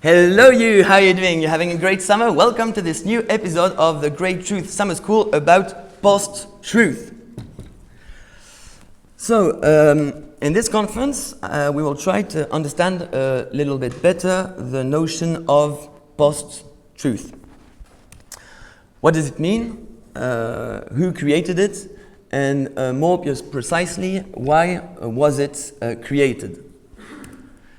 Hello you, how are you doing? You're having a great summer? Welcome to this new episode of the Great Truth Summer School about post-truth. So, in this conference, we will try to understand a little bit better the notion of post-truth. What does it mean? Who created it? And more precisely, why was it created?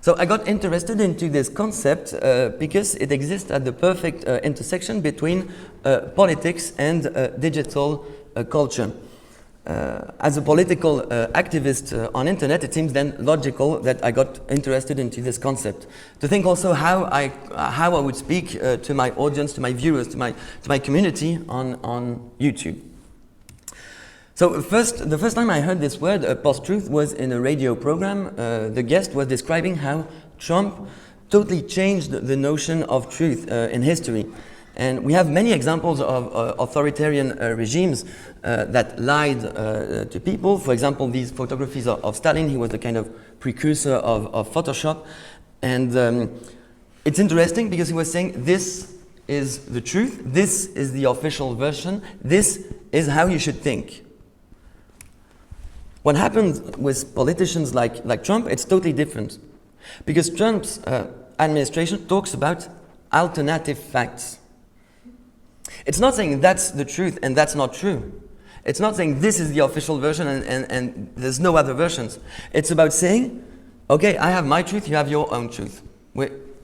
So I got interested into this concept because it exists at the perfect intersection between politics and digital culture. As a political activist on internet, it seems then logical that I got interested into this concept. To think also how I would speak to my audience, to my viewers, to my community on YouTube. So the first time I heard this word, post-truth, was in a radio program. The guest was describing how Trump totally changed the notion of truth in history. And we have many examples of authoritarian regimes that lied to people. For example, these photographies of Stalin. He was the kind of precursor of Photoshop. And it's interesting because he was saying, this is the truth, this is the official version, this is how you should think. What happens with politicians like Trump, it's totally different. Because Trump's administration talks about alternative facts. It's not saying that's the truth and that's not true. It's not saying this is the official version and there's no other versions. It's about saying, okay, I have my truth, you have your own truth.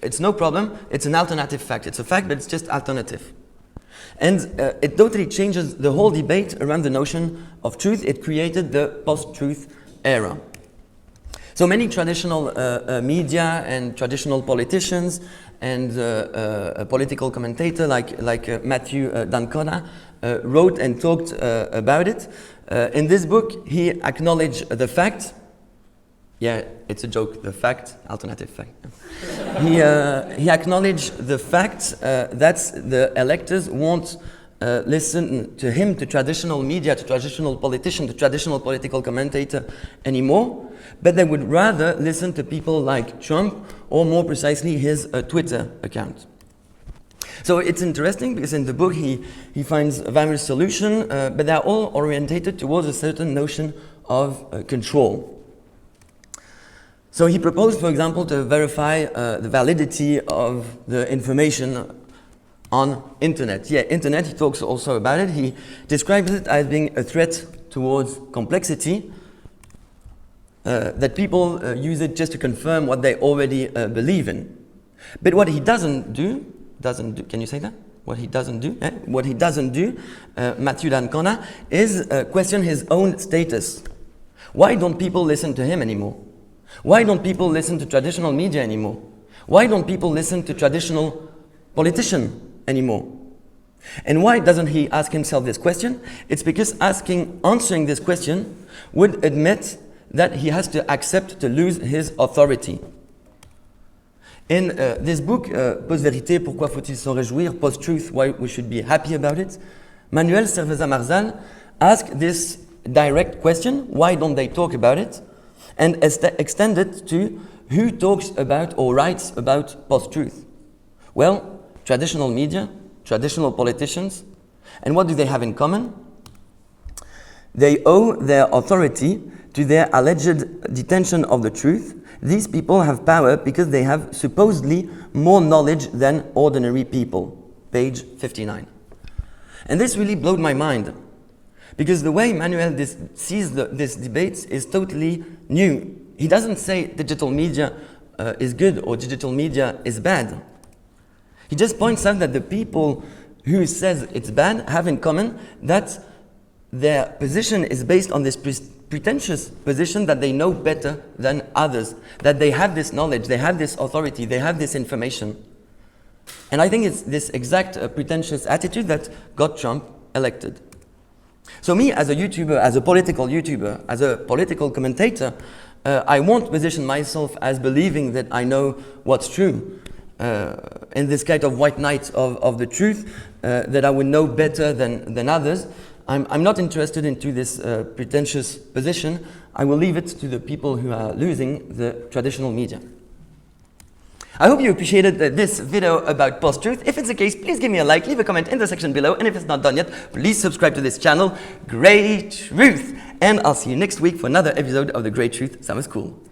It's no problem, it's an alternative fact. It's a fact, but it's just alternative. And it totally changes the whole debate around the notion of truth. It created the post-truth era. So many traditional media and traditional politicians and a political commentator like Matthew D'Ancona wrote and talked about it. In this book, he acknowledged the fact. Yeah, it's a joke, the fact, alternative fact. He acknowledged the fact that the electors won't listen to him, to traditional media, to traditional politician, to traditional political commentator anymore, but they would rather listen to people like Trump, or more precisely his Twitter account. So it's interesting because in the book he finds various solutions, but they're all orientated towards a certain notion of control. So he proposed, for example, to verify the validity of the information on internet. Yeah, internet, he talks also about it. He describes it as being a threat towards complexity, that people use it just to confirm what they already believe in. But what he doesn't do, can you say that? What he doesn't do, Matthew D'Ancona, is question his own status. Why don't people listen to him anymore? Why don't people listen to traditional media anymore? Why don't people listen to traditional politicians anymore? And why doesn't he ask himself this question? It's because answering this question would admit that he has to accept to lose his authority. In this book, Post-Vérité, pourquoi faut-il s'en réjouir, Posttruth, why we should be happy about it, Manuel, CERVERA-MARZAL asked this direct question, why don't they talk about it? And extend it to who talks about or writes about post-truth. Well, traditional media, traditional politicians, and what do they have in common? They owe their authority to their alleged detention of the truth. These people have power because they have supposedly more knowledge than ordinary people. Page 59. And this really blew my mind. Because the way Manuel sees this debate is totally new. He doesn't say digital media is good or digital media is bad. He just points out that the people who says it's bad have in common that their position is based on this pretentious position that they know better than others, that they have this knowledge, they have this authority, they have this information. And I think it's this exact pretentious attitude that got Trump elected. So me, as a YouTuber, as a political YouTuber, as a political commentator, I won't position myself as believing that I know what's true. In this kind of white knight of the truth, that I would know better than others. I'm not interested into this pretentious position. I will leave it to the people who are losing the traditional media. I hope you appreciated this video about Post-Truth. If it's the case, please give me a like, leave a comment in the section below, and if it's not done yet, please subscribe to this channel. Great Truth! And I'll see you next week for another episode of the Great Truth Summer School.